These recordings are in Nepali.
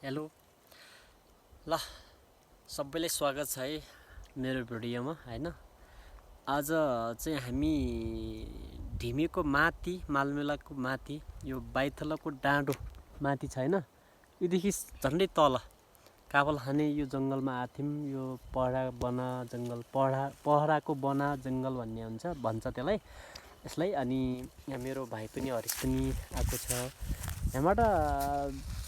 हेलो ल सबैलाई स्वागत छ है मेरो भिडियोमा हैन। आज चाहिँ हामी ढिमेको माथि मालमेलाको माथि यो बाइथलाको डाँडो माथि छ हैन, योदेखि झन्डै तल काबल खाने यो जङ्गलमा आथ्यौँ। यो पहरा बना जङ्गल, पहराको बना जङ्गल भन्छ त्यसलाई यसलाई। अनि यहाँ मेरो भाइ पनि हरिश पनि आएको छ। यहाँबाट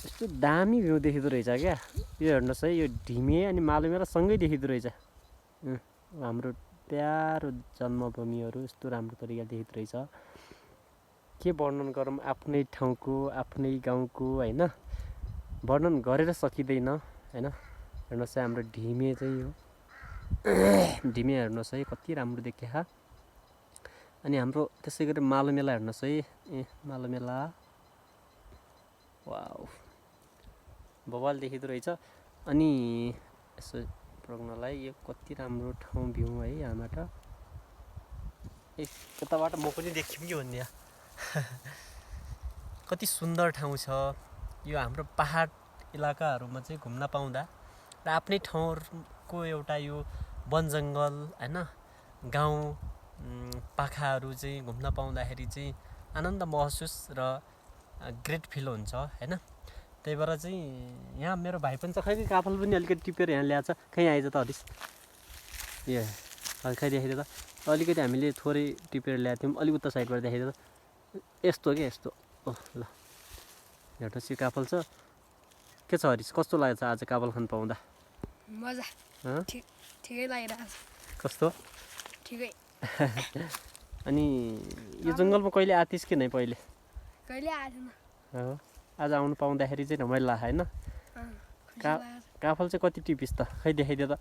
यस्तो दामी भ्यू देखिँदो रहेछ क्या। यो हेर्नुहोस् है, यो ढिमे अनि मालुमेला सँगै देखिँदो रहेछ। हाम्रो प्यारो जन्मभूमिहरू यस्तो राम्रो तरिकाले देखिँदो रहेछ। के वर्णन गरौँ आफ्नै ठाउँको, आफ्नै गाउँको हैन, वर्णन गरेर सकिँदैन हैन। हेर्नुहोस् है हाम्रो ढिमे चाहिँ यो ढिमे हेर्नुहोस् है कति राम्रो देखिया। अनि हाम्रो त्यसै गरी मालुमेला हेर्नुहोस् है, मालुमेला वाउ बवाल देखिँदो रहेछ। अनि यसो प्रज्ञलाई यो कति राम्रो ठाउँ भ्यू है यहाँबाट। यताबाट म पनि देख्यौँ कि भन्ने कति सुन्दर ठाउँ छ यो। हाम्रो पहाड इलाकाहरूमा चाहिँ घुम्न पाउँदा र आफ्नै ठाउँको एउटा यो वन जङ्गल हैन, गाउँ पाखाहरू चाहिँ घुम्न पाउँदाखेरि चाहिँ आनन्द महसुस र ग्रेट फिल हुन्छ हैन। त्यही भएर चाहिँ यहाँ मेरो भाइ पनि छ, खै काफल पनि अलिकति टिपेर यहाँ ल्याएको छ। खै आइज त हरिस, ए खै देखाइदियो त। अलिकति हामीले थोरै टिपेर ल्याएको थियौँ, अलिक उता साइडबाट देखाइदियो त। यस्तो के यस्तो, ओह ल हेर्नुहोस् यो काफल छ। के छ हरिस, कस्तो लागेको छ आज काफल खान पाउँदा? मजा, ठिकै लागिरहेको छ। कस्तो ठिकै। अनि यो जङ्गलमा कहिले आतिस कि नै? पहिले कहिले आएन। हो, आज आउनु पाउँदाखेरि चाहिँ रमाइलो लाग्यो होइन। काफल चाहिँ कति टिपिस् त? खै देखाइदियो त।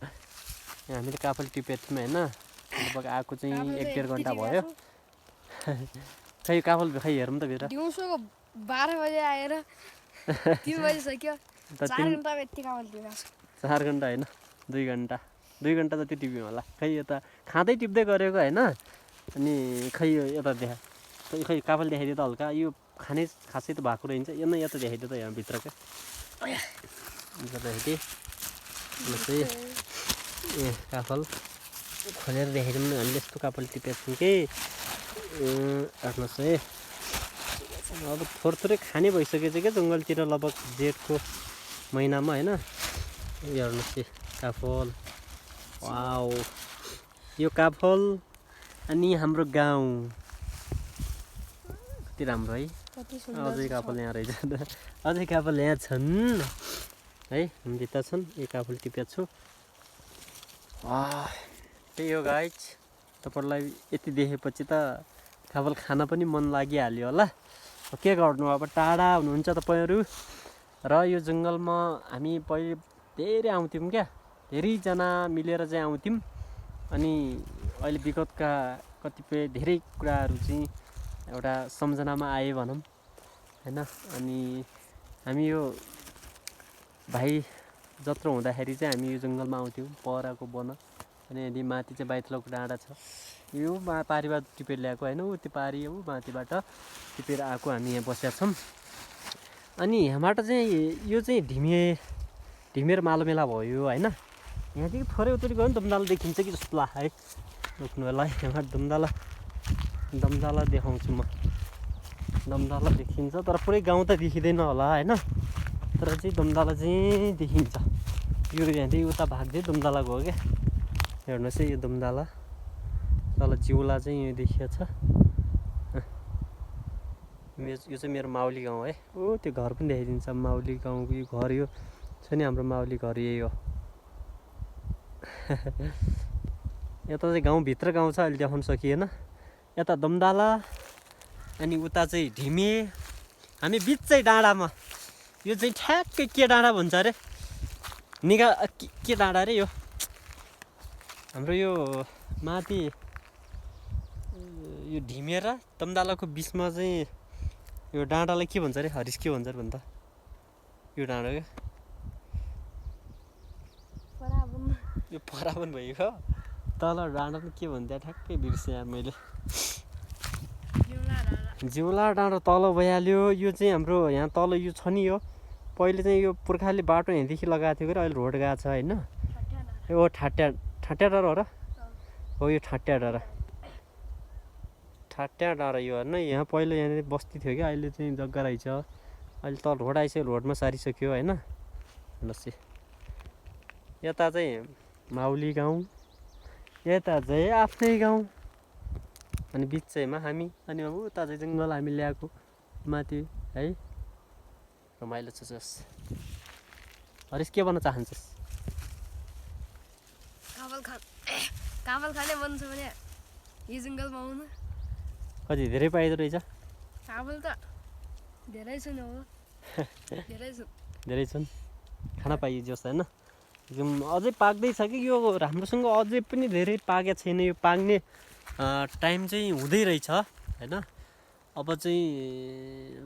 हामीले काफल टिपेको थियौँ होइन, लगभग आएको चाहिँ 1-1.5 घन्टा भयो। खै काफल खै हेरौँ त भित्र। दिउँसोको 12 बजे आएर 3 बजे सक्यो। 4 घन्टा यति काफल टिपेको छु। 4 घन्टा होइन, 2 घन्टा 2 घन्टा जति टिप्यौँ होला। खै यता खाँदै टिप्दै गरेको होइन। अनि खै यो यता देखा, खै काफल देखाइदियो त हल्का। यो खाने खासै त भएको रहन्छ। यो यता देखाइदियो त यहाँ भित्र क्या। देखाइदिएँ ए काफल खोलेर देखाइदिउँ न। हामीले यस्तो काफल टिपेको छौँ कि हेर्नुहोस् है। अब थोरै खाने भइसकेछ क्या जङ्गलतिर, लगभग जेठको महिनामा होइन। यो हेर्नुहोस् है काफल, वाउ यो काफल। अनि हाम्रो गाउँ कति राम्रो है। अझै काफल यहाँ रहेछ, अझै काफल यहाँ छन् है, भित्र छन्। यो काफल टिपेको छु। त्यही हो गाइज, तपाईँहरूलाई यति देखेपछि त काफल खान पनि मन लागिहाल्यो होला। के गर्नु अब, टाढा हुनुहुन्छ तपाईँहरू। र यो जङ्गलमा हामी पहिले धेरै आउँथ्यौँ क्या, धेरैजना मिलेर चाहिँ आउँथ्यौँ। अनि अहिले विगतका कतिपय धेरै कुराहरू चाहिँ एउटा सम्झनामा आए भनौँ होइन। अनि हामी यो भाइ जत्रो हुँदाखेरि चाहिँ हामी यो जङ्गलमा आउँथ्यौँ, पहराको बन। अनि यदि माथि चाहिँ बाइथलाको डाँडा छ, यो पारिबाट टिपेर ल्याएको होइन। ऊ त्यो पारि ऊ माथिबाट टिपेर आएको हामी यहाँ बसेका छौँ। अनि यहाँबाट चाहिँ यो चाहिँ ढिमे र मालुमेला भयो होइन। यहाँदेखि थोरै उत्तरी गयो भने दमदाला देखिन्छ कि जस्तो लाग्यो है। रोक्नु होला है, यहाँबाट दमदाला देखाउँछु म। दमदाला देखिन्छ तर पुरै गाउँ त देखिँदैन होला होइन, तर चाहिँ दमदाला चाहिँ देखिन्छ। यो यहाँदेखि उता भाग चाहिँ दमदाला गयो क्या। हेर्नुहोस् है यो दमदाला, तल जिउला चाहिँ यो देखिएको छ। यो चाहिँ मेरो माउली गाउँ है। ओ त्यो घर पनि देखाइदिन्छ, माउली गाउँको यो घर। यो छ नि हाम्रो माउली घर, यही हो। यता चाहिँ गाउँभित्र गाउँ छ, अहिले देखाउन सकिएन। यता दमदाला अनि उता चाहिँ ढिमे। हामी बिच चाहिँ डाँडामा। यो चाहिँ ठ्याक्कै के डाँडा भन्छ अरे, के डाँडा अरे यो हाम्रो यो माथि यो ढिमे र दमदालाको बिचमा चाहिँ यो डाँडालाई के भन्छ अरे हरिस, के भन्छ अरे भन्छ यो डाँडा क्या। यो परावन भएको तल डाँडा पनि के भन्छ ठ्याक्कै बिर्सेँ यार मैले। जिउला डाँडा तल भइहाल्यो। यो चाहिँ हाम्रो यहाँ तल यो छ नि, यो पहिले चाहिँ यो पुर्खाले बाटो यहाँदेखि लगाएको थियो कि अहिले रोड गएको छ होइन यो ठाट्या डाँडा हो र हो यो ठाट्या डाँडा यो होइन यहाँ पहिला यहाँनिर बस्ती थियो कि अहिले चाहिँ जग्गा रहेछ अहिले त रोड आइसक्यो रोडमा सारिसक्यो होइन हेर्नुहोस् यता चाहिँ माउली गाउँ यता चाहिँ आफ्नै गाउँ अनि बिचैमा हामी अनि उता चाहिँ जङ्गल हामी ल्याएको माथि है रमाइलो छ जस हरिस के भन्न चाहन्छस् काफल खाने मन छ भने यो जङ्गलमा आउनु कति धेरै पाइदो रहेछ काफल त धेरै छन् हो धेरै छन् खाना पाइयो जस्तो होइन एकदम अझै पाक्दैछ कि यो राम्रोसँग अझै पनि धेरै पाकेको छैन यो पाक्ने टाइम चाहिँ हुँदै रहेछ होइन अब चाहिँ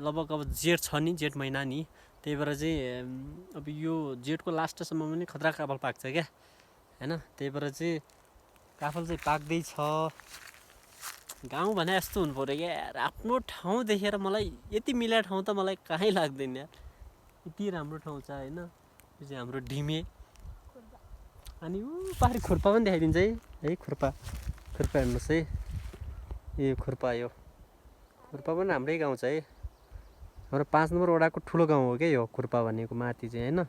लगभग अब जेठ छ नि जेठ महिना नि त्यही भएर चाहिँ अब यो जेठको लास्टसम्म पनि खतरा काफल पाक्छ क्या होइन त्यही भएर चाहिँ काफल चाहिँ पाक्दैछ गाउँ भने यस्तो हुनु पऱ्यो क्या यार आफ्नो ठाउँ देखेर मलाई यति मिला ठाउँ त मलाई कहीँ लाग्दैन यार यति राम्रो ठाउँ छ होइन यो चाहिँ हाम्रो ढिमे अनि ऊ पारि खुर्पा पनि देखाइदिन्छ है खुर्पा हेर्नुहोस् है यो खुर्पा पनि हाम्रै गाउँ छ है हाम्रो 5 नम्बर वडाको ठुलो गाउँ हो क्या यो खुर्पा भनेको माथि चाहिँ होइन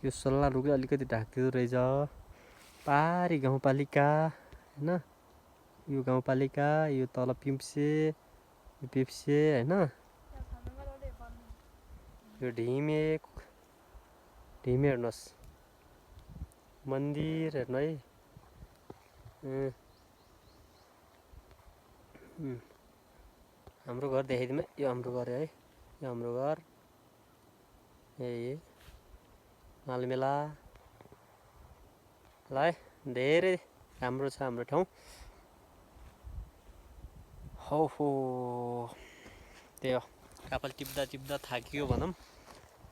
यो सल्ला रुखले अलिकति ढाकिदिँदो रहेछ पारी गाउँपालिका होइन यो गाउँपालिका यो तल पिम्से होइन यो ढिमे हेर्नुहोस् मन्दिर हेर्नु है हाम्रो घर देखाइदिउँ यो हाम्रो घर है यो हाम्रो घर मालमेला ल है धेरै राम्रो छ हाम्रो ठाउँ हो त्यही हो काफल टिप्दा थाकियो भनौँ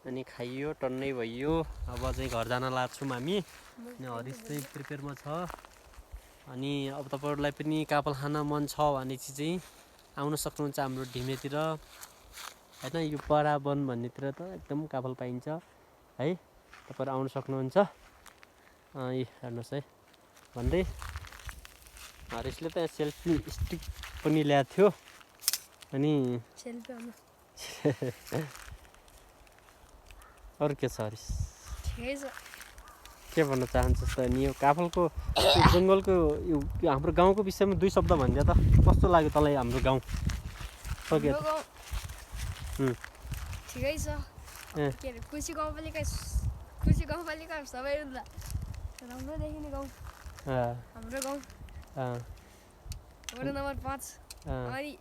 अनि खाइयो टन्नै भइयो अब चाहिँ घर जान लाग्छौँ हामी अनि हरिस चाहिँ प्रिपेयरमा छ अनि अब तपाईँहरूलाई पनि काफल खान मन छ भने चाहिँ आउन सक्नुहुन्छ हाम्रो ढिमेतिर होइन यो परावन भन्नेतिर त एकदम काफल पाइन्छ है तपाईँहरू आउन सक्नुहुन्छ हेर्नुहोस् है भन्दै हरिसले त सेल्फी स्टिक पनि ल्याएको थियो अनि अरू के छ हरिस के भन्न चाहन्छस् त अनि यो काफलको जङ्गलको यो हाम्रो गाउँको विषयमा 2 शब्द भनिदिए त कस्तो लाग्यो तँलाई हाम्रो गाउँ ठिकै छ के अरे खुसी गाउँपालिका सबैभन्दा राम्रो देखिने गाउँ हाम्रो गाउँ वडा नम्बर 5 अनि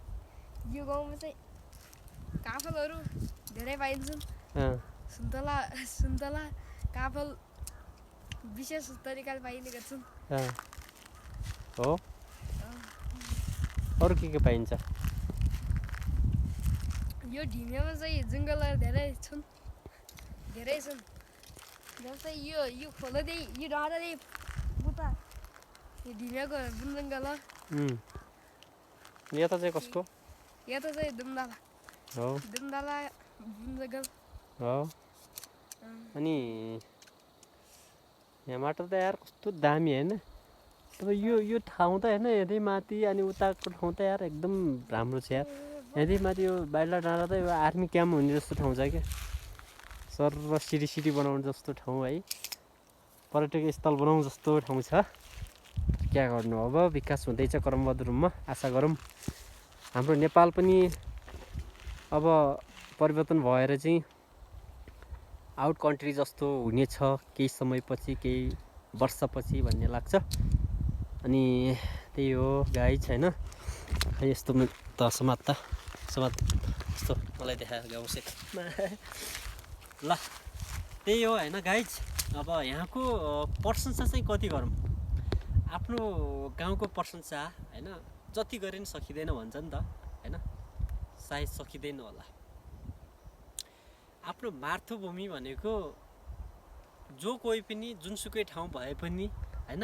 यो गाउँमा चाहिँ काफलहरू धेरै पाइन्छन् सुन्तला काफल विशेष तरिकाले पाइने गर्छन् हो अरू के पाइन्छ यो ढिमेमा चाहिँ जङ्गलहरू धेरै छन् जस्तै यो खोलादेखि यो डाँडादेखि उता यो ढिमेको बुन जङ्गल हो यता चाहिँ कसको यता चाहिँ दुमदाला बुन जङ्गल हो अनि यहाँ माटो त यार कस्तो दामी होइन अब यो ठाउँ त होइन यतै माथि अनि उताको ठाउँ त यार एकदम राम्रो छ यार यहाँदेखि माथि यो बाइला डाँडा त यो आर्मी क्याम्प हुने जस्तो ठाउँ छ क्या सर र सिटी बनाउनु जस्तो ठाउँ है पर्यटक स्थल बनाउँ जस्तो ठाउँ छ क्या गर्नु अब विकास हुँदैछ क्रमबद्ध रूपमा आशा गरौँ हाम्रो नेपाल पनि अब परिवर्तन भएर चाहिँ आउट कन्ट्री जस्तो हुनेछ केही समयपछि केही वर्षपछि भन्ने लाग्छ अनि त्यही हो गाइज होइन खै यस्तो त समात यस्तो मलाई देखाएको गाउँ सेटमा ल त्यही हो होइन गाइज अब यहाँको प्रशंसा चाहिँ कति गरौँ आफ्नो गाउँको प्रशंसा होइन जति गरे पनि सकिँदैन भन्छ नि त होइन सायद सकिँदैन होला आफ्नो मातृभूमि भनेको जो कोही पनि जुनसुकै ठाउँ भए पनि होइन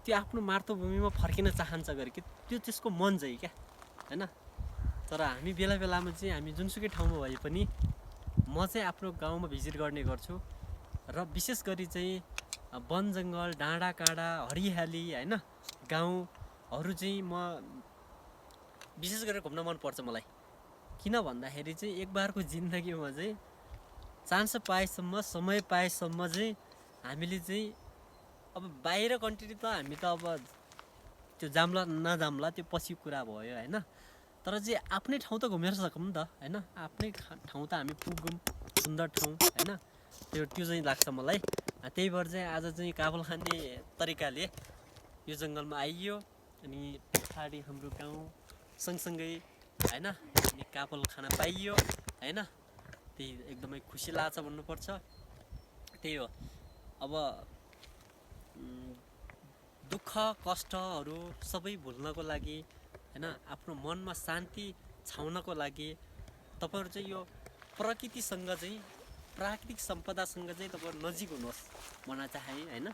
त्यो आफ्नो मातृभूमिमा फर्किन चाहन्छ गरे कि त्यो त्यसको मन चाहिँ क्या होइन तर हामी बेला बेलामा चाहिँ हामी जुनसुकै ठाउँमा भए पनि म चाहिँ आफ्नो गाउँमा भिजिट गर्ने गर्छु र विशेष गरी चाहिँ वन जङ्गल डाँडा काँडा हरियाली होइन गाउँहरू चाहिँ म विशेष गरेर घुम्न मनपर्छ मलाई। किन भन्दाखेरि चाहिँ एक बारको जिन्दगीमा चाहिँ चान्स पाएसम्म समय पाएसम्म चाहिँ हामीले चाहिँ अब बाहिर कन्ट्री त हामी त अब त्यो जाम्ला नजाम्ला त्यो पछि कुरा भयो होइन, तर चाहिँ आफ्नै ठाउँ त घुमेर सकौँ नि त होइन। आफ्नै ठाउँ त हामी पुगौँ, सुन्दर ठाउँ होइन, त्यो चाहिँ लाग्छ मलाई। त्यही भएर चाहिँ आज चाहिँ काफल खाने तरिकाले यो जङ्गलमा आइयो अनि पछाडि हाम्रो गाउँ सँगसँगै होइन, अनि काफल खाना पाइयो होइन, त्यही एकदमै खुसी लाग्छ भन्नुपर्छ। त्यही हो अब दुःख कष्टहरू सबै भुल्नको लागि होइन, आफ्नो मनमा शान्ति छाउनको लागि तपाईँहरू चाहिँ यो प्रकृतिसँग चाहिँ प्राकृतिक सम्पदासँग चाहिँ तपाईँहरू नजिक हुनुहोस् भन्न चाहे होइन।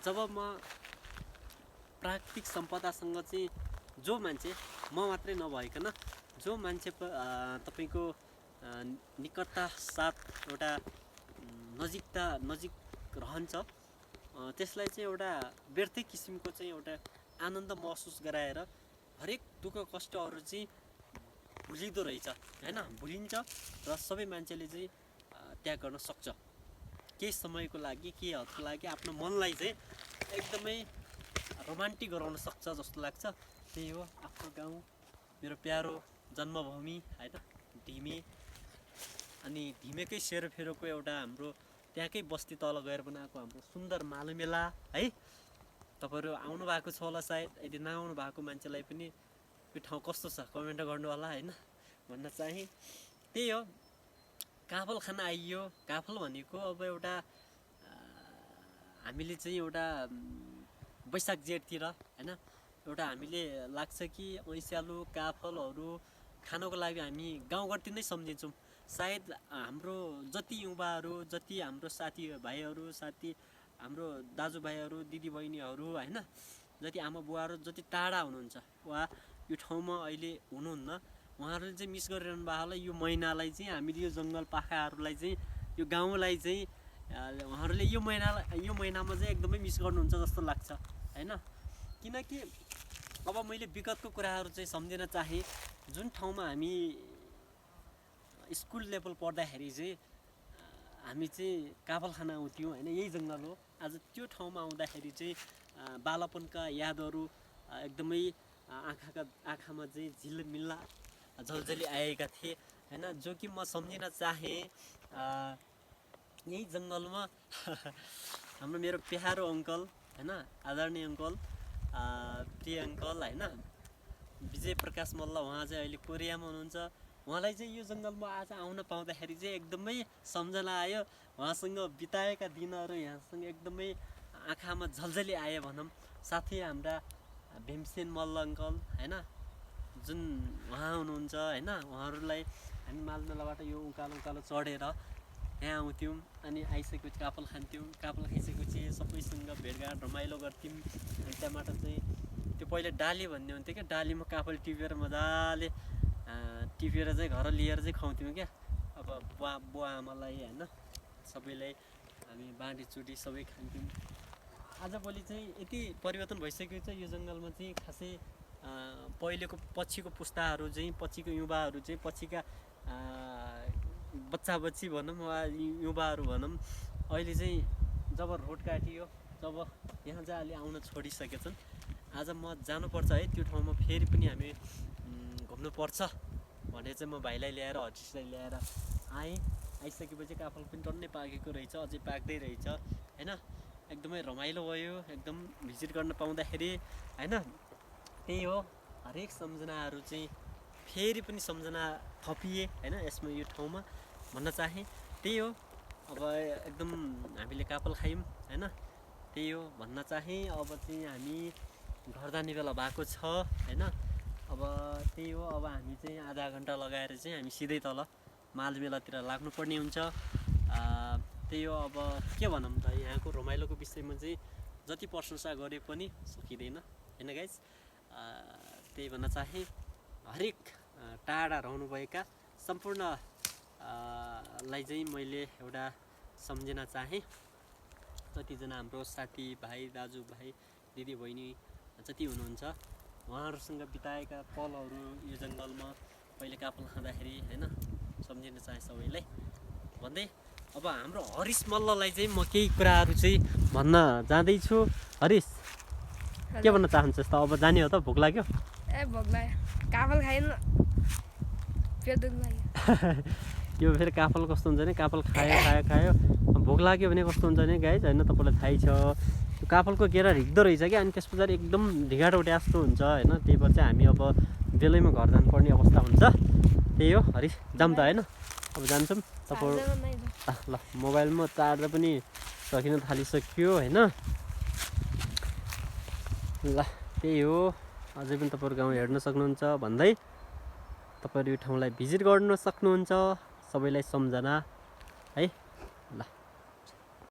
जब म प्राकृतिक सम्पदासँग चाहिँ जो मान्छे म मात्रै नभइकन जो मान्छे तपाईँको निकटता साथ एउटा नजिक रहन्छ त्यसलाई चाहिँ एउटा व्यर्थै किसिमको चाहिँ एउटा आनन्द महसुस गराएर हरेक दुःख कष्टहरू चाहिँ भुलिँदो रहेछ होइन, भुलिन्छ र सबै मान्छेले चाहिँ त्याग गर्न सक्छ केही समयको लागि, केही हदको लागि आफ्नो मनलाई चाहिँ एकदमै रोमान्टिक गराउन सक्छ जस्तो लाग्छ। त्यही हो आफ्नो गाउँ, मेरो प्यारो जन्मभूमि होइन ढिमे, अनि ढिमेकै सेरोफेरोको एउटा हाम्रो त्यहाँकै बस्ती तल गएर बनाएको हाम्रो सुन्दर मालुमेला है। तपाईँहरू आउनु भएको छ होला सायद, यदि नआउनु भएको मान्छेलाई पनि यो ठाउँ कस्तो छ कमेन्ट गर्नु होला होइन भन्न चाहे। त्यही हो काफल खान आइयो। काफल भनेको अब एउटा हामीले चाहिँ एउटा वैशाख जेठतिर होइन एउटा हामीले लाग्छ कि ऐँस्यालु काफलहरू खानको लागि हामी गाउँघरतिर नै सम्झिन्छौँ। सायद हाम्रो जति युवाहरू, जति हाम्रो साथीभाइहरू, हाम्रो दाजुभाइहरू, दिदीबहिनीहरू होइन, जति आमा बुवाहरू जति टाढा हुनुहुन्छ वा यो ठाउँमा अहिले हुनुहुन्न, उहाँहरूले चाहिँ मिस गरिरहनु भएको होला यो महिनालाई चाहिँ। हामीले यो जङ्गल पाखाहरूलाई चाहिँ, यो गाउँलाई चाहिँ उहाँहरूले यो महिनामा चाहिँ एकदमै मिस गर्नुहुन्छ जस्तो लाग्छ होइन। किनकि अब मैले विगतको कुराहरू चाहिँ सम्झिन चाहेँ। जुन ठाउँमा हामी स्कुल लेभल पढ्दाखेरि चाहिँ हामी चाहिँ काफल खाना आउँथ्यौँ होइन, यही जङ्गल हो। आज त्यो ठाउँमा आउँदाखेरि चाहिँ बालापनका यादहरू एकदमै आँखामा चाहिँ झिलमिल्ला झलझली आएका थिए होइन, जो कि म सम्झिन चाहेँ। यही जङ्गलमा हाम्रो मेरो प्यारो अङ्कल होइन, आदरणीय अङ्कल, प्रिय अङ्कल होइन, विजय प्रकाश मल्ल, उहाँ चाहिँ अहिले कोरियामा हुनुहुन्छ। उहाँलाई चाहिँ यो जङ्गलमा आज आउन पाउँदाखेरि चाहिँ एकदमै सम्झना आयो। उहाँसँग बिताएका दिनहरू यहाँसँग एकदमै आँखामा झलझली आयो भनौँ। साथै हाम्रा भीमसेन मल्ल अङ्कल होइन, जुन उहाँ हुनुहुन्छ होइन, उहाँहरूलाई हामी मालमेलाबाट यो उकालो चढेर यहाँ आउँथ्यौँ अनि आइसकेपछि काफल खान्थ्यौँ। काफल खाइसकेपछि सबैसँग भेटघाट रमाइलो गर्थ्यौँ। अनि त्यहाँबाट चाहिँ त्यो पहिले डाली भन्ने हुन्थ्यो क्या, डालीमा काफल टिपेर मजाले टिपेर चाहिँ घर लिएर चाहिँ खुवाउँथ्यौँ क्या। अब बुवा आमालाई होइन सबैलाई हामी बाँडीचुडी सबै खान्थ्यौँ। आजभोलि चाहिँ यति परिवर्तन भइसकेको छ यो जङ्गलमा चाहिँ। खासै पहिलेको पछिको पुस्ताहरू चाहिँ, पछिको युवाहरू चाहिँ, पछिका बच्चा भनौँ वा युवाहरू भनौँ, अहिले चाहिँ जब रोड काटियो, जब यहाँ चाहिँ अहिले आउन छोडिसकेछन्। आज म जानुपर्छ है त्यो ठाउँमा, फेरि पनि हामी घुम्नुपर्छ भनेर चाहिँ म भाइलाई ल्याएर हजिसलाई ल्याएर आइसकेपछि काफल पनि टन्नै पाकेको रहेछ, अझै पाक्दै रहेछ होइन। एकदमै रमाइलो भयो एकदम भिजिट गर्न पाउँदाखेरि होइन। त्यही हो हरेक सम्झनाहरू चाहिँ फेरि पनि सम्झना थपिए होइन यसमा, यो ठाउँमा भन्न चाहेँ। त्यही हो अब एकदम हामीले काफल खायौँ होइन, त्यही हो भन्न चाहेँ। अब चाहिँ हामी घर जाने बेला भएको छ होइन। अब त्यही हो, अब हामी चाहिँ आधा घन्टा लगाएर चाहिँ हामी सिधै तल मालमेलातिर लाग्नुपर्ने हुन्छ। त्यही हो, अब के भनौँ त, यहाँको रमाइलोको विषयमा चाहिँ जति प्रशंसा गरे पनि सकिँदैन होइन गाइज। त्यही भन्न चाहेँ। हरेक टाढा रहनुभएका सम्पूर्ण लाई चाहिँ मैले एउटा सम्झिन चाहेँ। जतिजना हाम्रो साथी भाइ दाजुभाइ दिदीबहिनी जति हुनुहुन्छ उहाँहरूसँग बिताएका पलहरू यो जङ्गलमा पहिले काफल खाँदाखेरि होइन सम्झिन चाहे सबैलाई भन्दै अब हाम्रो हरिश मल्ललाई चाहिँ म केही कुराहरू चाहिँ भन्न जाँदैछु। हरिश के भन्न चाहन्छस् त? अब जाने हो त? भोक लाग्यो? ए भोक लाग्यो, काफल खाएन पेट दुख्न लाग्यो। यो फेरि काफल कस्तो हुन्छ भने काफल खायो भोक लाग्यो भने कस्तो हुन्छ भने गाइज होइन तपाईँलाई थाहै छ त्यो काफलको गेरा रिग्दो रहेछ क्या, अनि त्यस पछाडि एकदम ढिगाडो उठे जस्तो हुन्छ होइन। त्यही भएर चाहिँ हामी अब बेलैमा घर जानुपर्ने अवस्था हुन्छ। त्यही हो हरिश, जाऊँ त होइन? अब जान्छौँ। तपाईँ ल मोबाइलमा चार्जर पनि सकिन थालिसक्यो होइन। ल त्यही हो, अझै पनि तपाईँहरू गाउँ हेर्न सक्नुहुन्छ भन्दै तपाईँहरू यो ठाउँलाई भिजिट गर्न सक्नुहुन्छ। सबैलाई सम्झना है। ल